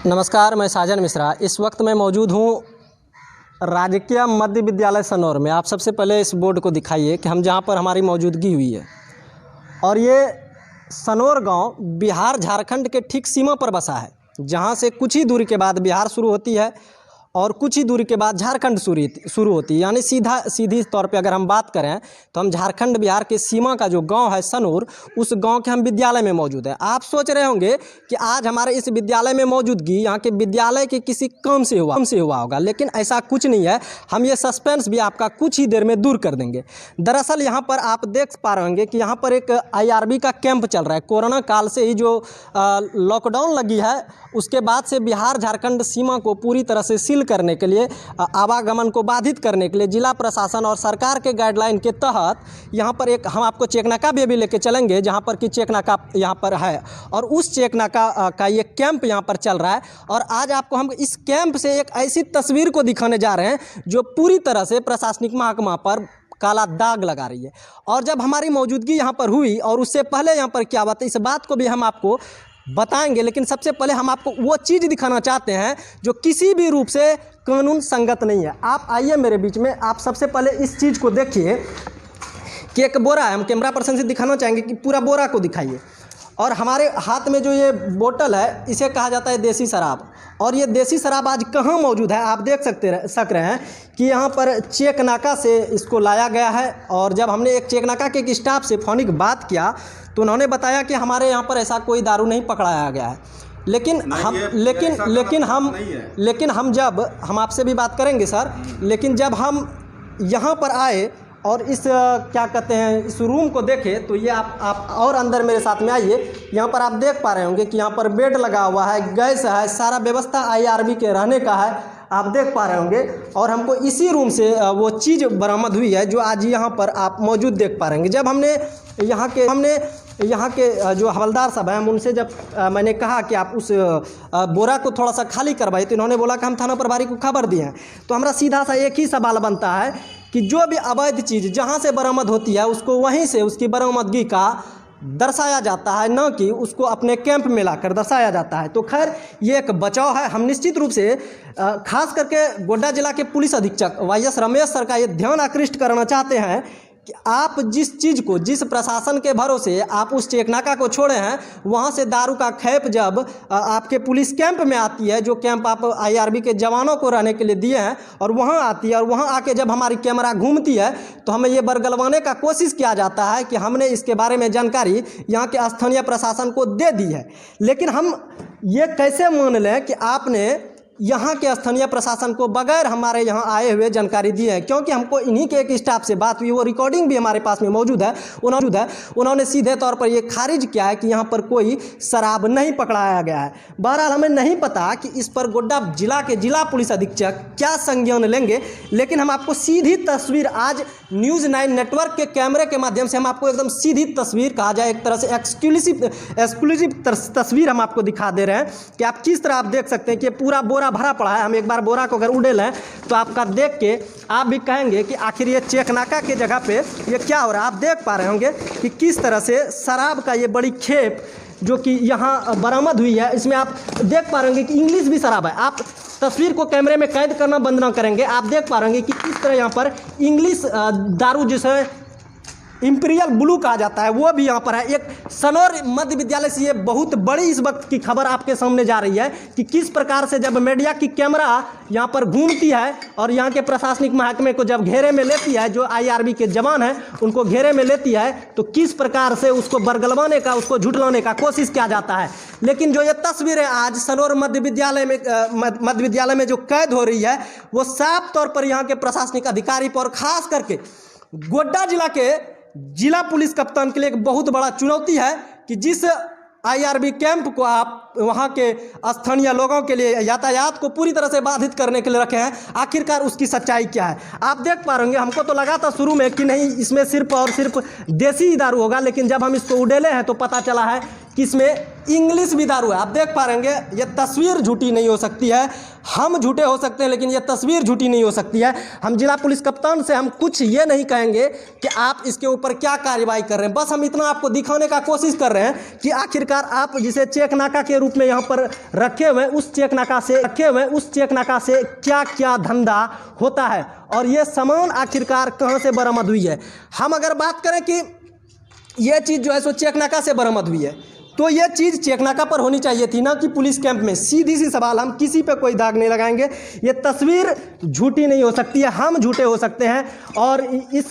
नमस्कार, मैं साजन मिश्रा। इस वक्त मैं मौजूद हूँ राजकीय मध्य विद्यालय सनौर में। आप सबसे पहले इस बोर्ड को दिखाइए कि हम जहाँ पर हमारी मौजूदगी हुई है, और ये सनौर गांव बिहार झारखंड के ठीक सीमा पर बसा है, जहाँ से कुछ ही दूरी के बाद बिहार शुरू होती है और कुछ ही दूरी के बाद झारखंड शुरू होती है। यानी सीधी तौर पे अगर हम बात करें तो हम झारखंड बिहार के सीमा का जो गांव है सनौर, उस गांव के हम विद्यालय में मौजूद हैं। आप सोच रहे होंगे कि आज हमारे इस विद्यालय में मौजूदगी यहाँ के विद्यालय के किसी काम से हुआ होगा, लेकिन ऐसा कुछ नहीं है। हम ये सस्पेंस भी आपका कुछ ही देर में दूर कर देंगे। दरअसल यहाँ पर आप देख पा रहे होंगे कि यहाँ पर एक IRB का कैंप चल रहा है। कोरोना काल से ही जो लॉकडाउन लगी है, उसके बाद से बिहार झारखंड सीमा को पूरी तरह से सील करने के लिए, आवागमन को बाधित करने के लिए जिला प्रशासन और सरकार के गाइडलाइन के तहत यहाँ पर एक हम आपको चेकनाका भी लेके चलेंगे, जहाँ पर कि चेकनाका यहाँ पर है, और उस चेकनाका का ये कैंप यहाँ पर चल रहा है। और आज आपको हम इस कैंप से एक ऐसी तस्वीर को दिखाने जा रहे हैं जो पूरी तरह से प्रशासनिक महकमा पर काला दाग लगा रही है। और जब हमारी मौजूदगी यहाँ पर हुई और उससे पहले यहाँ पर क्या बात है, इस बात को भी हम आपको बताएंगे। लेकिन सबसे पहले हम आपको वो चीज़ दिखाना चाहते हैं जो किसी भी रूप से कानून संगत नहीं है। आप आइए मेरे बीच में। आप सबसे पहले इस चीज़ को देखिए कि एक बोरा है। हम कैमरा पर्सन से दिखाना चाहेंगे कि पूरा बोरा को दिखाइए। और हमारे हाथ में जो ये बोतल है, इसे कहा जाता है देसी शराब। और ये देसी शराब आज कहाँ मौजूद है, आप देख सक रहे हैं कि यहाँ पर चेकनाका से इसको लाया गया है। और जब हमने एक चेकनाका के एक स्टाफ से फोनिक बात किया तो उन्होंने बताया कि हमारे यहाँ पर ऐसा कोई दारू नहीं पकड़ाया गया है। लेकिन हम जब हम आपसे भी बात करेंगे सर, लेकिन जब हम यहाँ पर आए और इस क्या कहते हैं इस रूम को देखें तो ये आप और अंदर मेरे साथ में आइए। यहाँ पर आप देख पा रहे होंगे कि यहाँ पर बेड लगा हुआ है, गैस है, सारा व्यवस्था IRB के रहने का है, आप देख पा रहे होंगे। और हमको इसी रूम से वो चीज़ बरामद हुई है जो आज यहाँ पर आप मौजूद देख पा रहे हैं। जब हमने यहाँ के जो हवलदार साहब हैं, उनसे जब मैंने कहा कि आप उस बोरा को थोड़ा सा खाली करवाइए, तो इन्होंने बोला कि हम थाना प्रभारी को खबर दिए हैं। तो हमारा सीधा सा एक ही सवाल बनता है कि जो भी अवैध चीज़ जहाँ से बरामद होती है उसको वहीं से उसकी बरामदगी का दर्शाया जाता है, न कि उसको अपने कैंप में लाकर दर्शाया जाता है। तो खैर ये एक बचाव है। हम निश्चित रूप से खास करके गोड्डा जिला के पुलिस अधीक्षक YS रमेश सर का ये ध्यान आकृष्ट करना चाहते हैं कि आप जिस चीज़ को, जिस प्रशासन के भरोसे आप उस चेकनाका को छोड़े हैं, वहाँ से दारू का खेप जब आपके पुलिस कैंप में आती है, जो कैंप आप IRB के जवानों को रहने के लिए दिए हैं, और वहाँ आती है और वहाँ आके जब हमारी कैमरा घूमती है तो हमें ये बरगलवाने का कोशिश किया जाता है कि हमने इसके बारे में जानकारी यहाँ के स्थानीय प्रशासन को दे दी है। लेकिन हम ये कैसे मान लें कि आपने यहाँ के स्थानीय प्रशासन को बगैर हमारे यहाँ आए हुए जानकारी दी है? क्योंकि हमको इन्हीं के एक स्टाफ से बात हुई, वो रिकॉर्डिंग भी हमारे पास में मौजूद है। उन्होंने सीधे तौर पर ये खारिज किया है कि यहाँ पर कोई शराब नहीं पकड़ाया गया है। बहरहाल हमें नहीं पता कि इस पर गोड्डा जिला के जिला पुलिस अधीक्षक क्या संज्ञान लेंगे, लेकिन हम आपको सीधी तस्वीर आज News 9 नेटवर्क के कैमरे के माध्यम से हम आपको एकदम सीधी तस्वीर, कहा जाए एक तरह से एक्सक्लूसिव तस्वीर हम आपको दिखा दे रहे हैं कि आप किस तरह आप देख सकते हैं कि पूरा बोरा भरा पड़ा है। हम एक बार बोरा को अगर उड़ेल हैं तो आपका देख के आप भी कहेंगे कि आखिर ये चेकनाका के जगह पे ये क्या हो रहा है। आप देख पा रहे होंगे कि किस तरह से शराब का ये बड़ी खेप जो कि यहाँ बरामद हुई है, इसमें आप देख पा रहे होंगे कि इंग्लिश भी शराब है। आप तस्वीर को कैमरे में कैद करना बंद ना करेंगे, आप देख पा रहे होंगे कि किस तरह यहाँ पर इंग्लिश दारू जिसे इंपीरियल ब्लू कहा जाता है वो भी यहाँ पर है। एक सनौर मध्य विद्यालय से ये बहुत बड़ी इस वक्त की खबर आपके सामने जा रही है कि किस प्रकार से जब मीडिया की कैमरा यहाँ पर घूमती है और यहाँ के प्रशासनिक महकमे को जब घेरे में लेती है, जो IRB के जवान हैं उनको घेरे में लेती है, तो किस प्रकार से उसको बरगलवाने का, उसको झुठलाने का कोशिश किया जाता है। लेकिन जो ये तस्वीरें आज सनौर मध्य विद्यालय में जो कैद हो रही है, वो साफ तौर पर यहाँ के प्रशासनिक अधिकारी पर, खास करके गोड्डा जिला के जिला पुलिस कप्तान के लिए एक बहुत बड़ा चुनौती है कि जिस IRB कैंप को आप वहाँ के स्थानीय लोगों के लिए यातायात को पूरी तरह से बाधित करने के लिए रखे हैं, आखिरकार उसकी सच्चाई क्या है। आप देख पा रहे होंगे, हमको तो लगा था शुरू में कि नहीं इसमें सिर्फ और सिर्फ देसी दारू होगा, लेकिन जब हम इसको उड़ेले हैं तो पता चला है कि इसमें इंग्लिश भी दारू है। आप देख पा रहेंगे, ये तस्वीर झूठी नहीं हो सकती है। हम झूठे हो सकते हैं लेकिन ये तस्वीर झूठी नहीं हो सकती है। हम जिला पुलिस कप्तान से हम कुछ ये नहीं कहेंगे कि आप इसके ऊपर क्या कार्रवाई कर रहे हैं, बस हम इतना आपको दिखाने का कोशिश कर रहे हैं कि आखिरकार आप जिसे चेक नाका के रूप में यहाँ पर रखे हुए उस चेक नाका से क्या क्या धंधा होता है और ये सामान आखिरकार कहाँ से बरामद हुई है। हम अगर बात करें कि ये चीज़ जो है सो चेक नाका से बरामद हुई है, तो ये चीज़ चेक नाका पर होनी चाहिए थी ना कि पुलिस कैंप में। सीधी सी सवाल, हम किसी पे कोई दाग नहीं लगाएंगे। ये तस्वीर झूठी नहीं हो सकती है, हम झूठे हो सकते हैं। और इस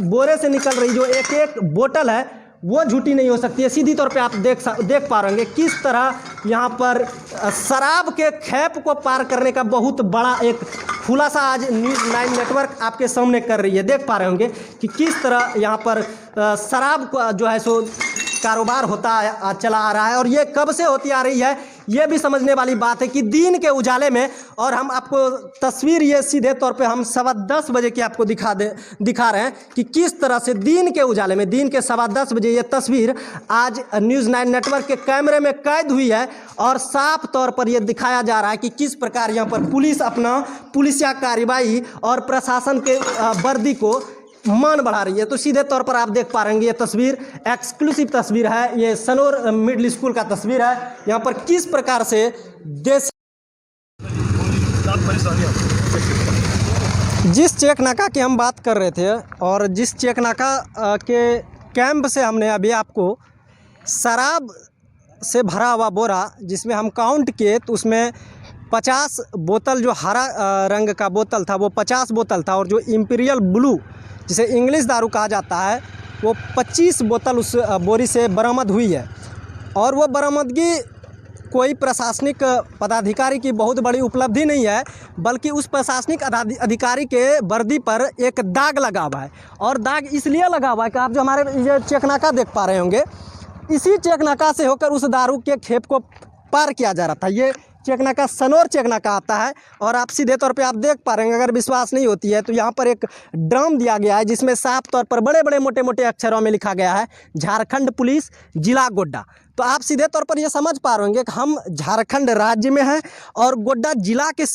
बोरे से निकल रही जो एक एक बोतल है वो झूठी नहीं हो सकती है। सीधी तौर पे आप देख पा रहे किस तरह यहाँ पर शराब के खैप को पार करने का बहुत बड़ा एक खुलासा आज न्यूज़ 9 नेटवर्क आपके सामने कर रही है। देख पा रहे होंगे कि किस तरह यहाँ पर शराब को जो है सो कारोबार होता चला आ रहा है और ये कब से होती आ रही है ये भी समझने वाली बात है कि दिन के उजाले में। और हम आपको तस्वीर ये सीधे तौर पे हम 10:15 बजे की आपको दिखा रहे हैं कि किस तरह से दिन के उजाले में, दिन के 10:15 बजे ये तस्वीर आज न्यूज़ 9 नेटवर्क के कैमरे में कैद हुई है और साफ तौर पर यह दिखाया जा रहा है कि किस प्रकार यहाँ पर पुलिस अपना पुलिसिया कार्रवाई और प्रशासन के वर्दी को मान बढ़ा रही है। तो सीधे तौर पर आप देख पा रहे हैं ये तस्वीर एक्सक्लूसिव तस्वीर है, ये सनोर मिडिल स्कूल का तस्वीर है। यहाँ पर किस प्रकार से देश जिस चेक नाका की हम बात कर रहे थे और जिस चेक नाका के कैंप से हमने अभी आपको शराब से भरा हुआ बोरा जिसमें हम काउंट किए तो उसमें 50 बोतल जो हरा रंग का बोतल था वो 50 बोतल था और जो इंपीरियल ब्लू जिसे इंग्लिश दारू कहा जाता है वो 25 बोतल उस बोरी से बरामद हुई है। और वो बरामदगी कोई प्रशासनिक पदाधिकारी की बहुत बड़ी उपलब्धि नहीं है, बल्कि उस प्रशासनिक अधिकारी के वर्दी पर एक दाग लगा हुआ है। और दाग इसलिए लगा हुआ है कि आप जो हमारे ये चेक नाका देख पा रहे होंगे, इसी चेक नाका से होकर उस दारू के खेप को पार किया जा रहा था। ये चेक नाका सनोर चेक नाका आता है और आप सीधे तौर पे आप देख पा रहे हैं। अगर विश्वास नहीं होती है तो यहाँ पर एक ड्रम दिया गया है जिसमें साफ तौर पर बड़े बड़े मोटे मोटे अक्षरों में लिखा गया है झारखंड पुलिस जिला गोड्डा। तो आप सीधे तौर पर ये समझ पा रहे होंगे कि हम झारखंड राज्य में हैं और गोड्डा जिला के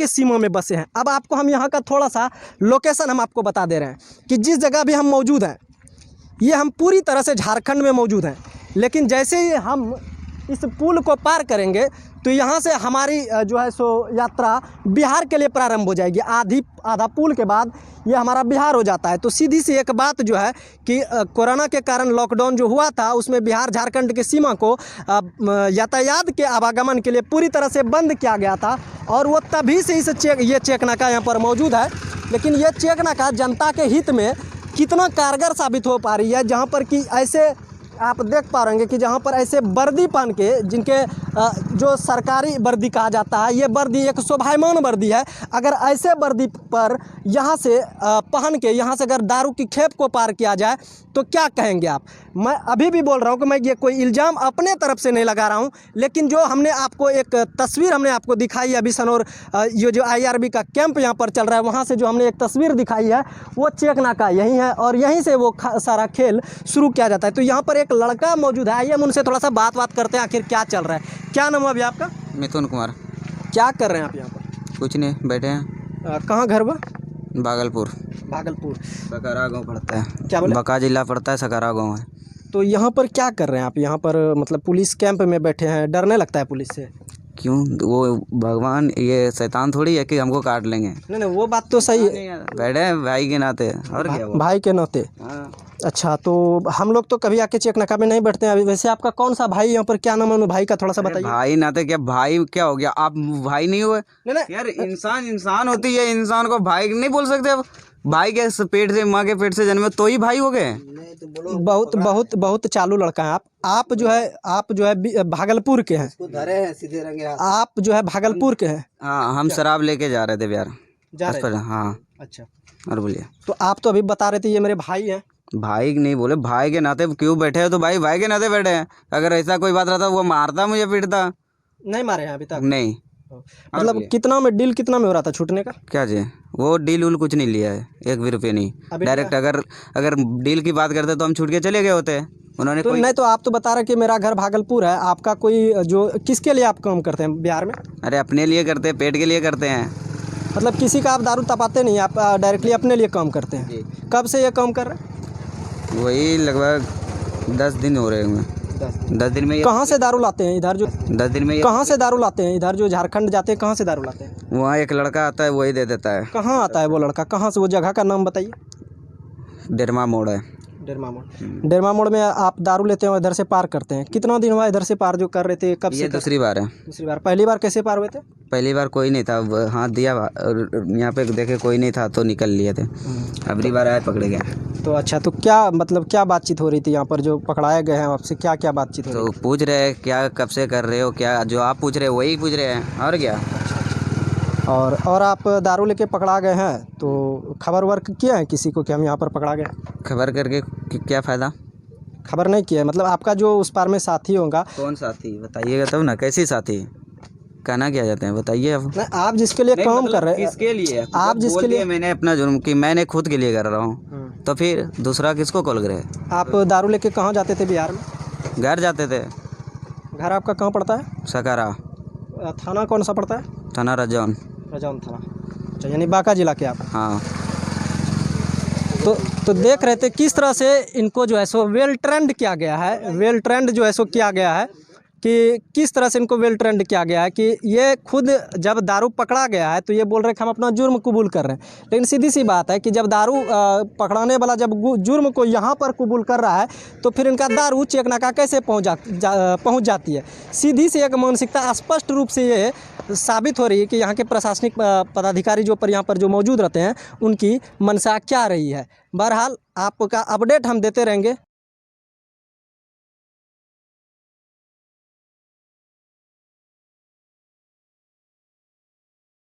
सीमा में बसे हैं। अब आपको हम यहाँ का थोड़ा सा लोकेशन हम आपको बता दे रहे हैं कि जिस जगह भी हम मौजूद हैं ये हम पूरी तरह से झारखंड में मौजूद हैं। लेकिन जैसे ही हम इस पुल को पार करेंगे तो यहाँ से हमारी जो है सो यात्रा बिहार के लिए प्रारंभ हो जाएगी। आधा पुल के बाद ये हमारा बिहार हो जाता है। तो सीधी सी एक बात जो है कि कोरोना के कारण लॉकडाउन जो हुआ था उसमें बिहार झारखंड के सीमा को यातायात के आवागमन के लिए पूरी तरह से बंद किया गया था और वो तभी से ये चेक नाका यहाँ पर मौजूद है। लेकिन ये चेक नाका जनता के हित में कितना कारगर साबित हो पा रही है, जहाँ पर कि ऐसे आप देख पा रहे हैं कि जहाँ पर ऐसे वर्दी पहन के जिनके जो सरकारी वर्दी कहा जाता है, ये वर्दी एक शोभायमान वर्दी है। अगर ऐसे वर्दी पर यहाँ से पहन के यहाँ से अगर दारू की खेप को पार किया जाए तो क्या कहेंगे आप। मैं अभी भी बोल रहा हूँ कि मैं ये कोई इल्ज़ाम अपने तरफ से नहीं लगा रहा हूँ, लेकिन जो हमने आपको एक तस्वीर हमने आपको दिखाई अभी सनोर ये जो IRB का कैंप यहाँ पर चल रहा है वहाँ से जो हमने एक तस्वीर दिखाई है वो चेक नाका यहीं है और यहीं से वो सारा खेल शुरू किया जाता है। तो यहाँ पर एक लड़का मौजूद है, आइए हम उनसे थोड़ा सा बात करते हैं आखिर क्या चल रहा है। क्या नाम है अभी आपका? मिथुन कुमार। क्या कर रहे हैं आप यहाँ पर? कुछ नहीं, बैठे हैं। कहाँ घर बा? भागलपुर। सकरा गाँव पड़ता है। क्या बोले? बका जिला पड़ता है, सकरा गाँव है। तो यहाँ पर क्या कर रहे हैं आप? यहाँ पर मतलब पुलिस कैंप में बैठे हैं, डरने लगता है पुलिस से? क्यों? वो भगवान ये शैतान थोड़ी है कि हमको काट लेंगे। नहीं वो बात तो सही है, बैठे हैं भाई के नाते और क्या भाई के नाते। हाँ। अच्छा, तो हम लोग तो कभी आके चेक नाका में नहीं बैठते हैं। अभी वैसे आपका कौन सा भाई यहाँ पर, क्या नाम है उन भाई का, थोड़ा सा बताइए। भाई नाते क्या, भाई क्या हो गया? आप भाई नहीं हुए? नहीं यार इंसान होती है, इंसान को भाई नहीं बोल सकते। अब भाई के पेट से, माँ के पेट से जन्मे तो ही भाई हो गए। बहुत चालू लड़का है आप जो है भागलपुर के हैं। धरे हैं सीधे रंगे हाथ। आप जो है भागलपुर के हैं? हाँ, हम शराब लेके जा रहे थे बिहार। हाँ। अच्छा, और बोलिए। तो आप तो अभी बता रहे थे ये मेरे भाई हैं। भाई नहीं बोले, भाई के नाते क्यों बैठे हो? तो भाई के नाते बैठे हैं। अगर ऐसा कोई बात रहता वो मारता, मुझे पीटता। नहीं मारे हैं अभी तक? नहीं। मतलब कितना में डील कितना में हो रहा था छूटने का? क्या जी, वो डील उल कुछ नहीं लिया है, 1 भी रुपये नहीं। डायरेक्ट अगर डील की बात करते तो हम छूट के चले गए होते। उन्होंने तो कोई नहीं, तो आप तो बता रहे कि मेरा घर भागलपुर है, आपका कोई जो किसके लिए आप काम करते हैं बिहार में? अरे अपने लिए करते हैं, पेट के लिए करते हैं। मतलब किसी का आप दारू तपाते नहीं, आप डायरेक्टली अपने लिए काम करते हैं। जी। कब से ये काम कर रहे हैं? वही लगभग 10 दिन हो रहे होंगे। 10 दिन में ये कहाँ से दारू लाते हैं इधर जो 10 दिन में ये कहाँ से दारू लाते हैं इधर जो झारखंड जाते हैं, कहाँ से दारू लाते हैं? वहाँ एक लड़का आता है, वही दे देता है। कहाँ आता है वो लड़का, कहाँ से? वो जगह का नाम बताइए। डेरमा मोड़ है। डेरमा मोड़। डेरमा मोड़ में आप दारू लेते हैं और इधर से पार करते हैं। कितना दिन हुआ इधर से पार जो कर रहे थे, कब ये से दूसरी बार है। दूसरी बार? पहली बार कैसे पार हुए थे? पहली बार कोई नहीं था, हाथ दिया और यहाँ पे देखे कोई नहीं था तो निकल लिए थे। अगली बार आए पकड़े गए। तो अच्छा, तो क्या मतलब क्या बातचीत हो रही थी यहाँ पर जो पकड़ाए गए हैं आपसे? क्या क्या बातचीत हो रही तो पूछ रहे हैं क्या कब से कर रहे हो, क्या जो आप पूछ रहे हो वही पूछ रहे हैं और क्या। थी? और आप दारू लेके पकड़ा गए हैं तो खबर वर्क किया है किसी को कि हम यहाँ पर पकड़ा गए? खबर करके क्या फ़ायदा? खबर नहीं किया है? मतलब आपका जो उस पार में साथी होगा। कौन साथी बताइएगा तब ना, कैसी साथी कहना क्या जाते हैं बताइए। अब नहीं, आप जिसके लिए काम कर रहे हैं, किसके लिए आप जिसके लिए मैंने अपना जुर्म कि मैंने खुद के लिए कर रहा हूँ, तो फिर दूसरा किसको कॉल करे? आप दारू लेके कहाँ जाते थे बिहार में? घर जाते थे। घर आपका कहाँ पड़ता है? सकारा थाना कौन सा पड़ता है? थाना रजौन। रजौन थाना। अच्छा, यानी बांका जिला के आप। हाँ। तो देख रहे थे किस तरह से इनको जो है सो वेल ट्रेंड किया गया है, वेल ट्रेंड जो है सो किया गया है कि किस तरह से इनको वेल ट्रेंड किया गया है कि ये खुद जब दारू पकड़ा गया है तो ये बोल रहे हैं कि हम अपना जुर्म कबूल कर रहे हैं। लेकिन सीधी सी बात है कि जब दारू पकड़ाने वाला जब जुर्म को यहाँ पर कबूल कर रहा है तो फिर इनका दारू चेकनाका कैसे पहुँच जाती है? सीधी सी एक मानसिकता स्पष्ट रूप से ये साबित हो रही है कि यहाँ के प्रशासनिक पदाधिकारी जो यहाँ पर जो मौजूद रहते हैं उनकी मंशा क्या रही है। बहरहाल आपका अपडेट हम देते रहेंगे।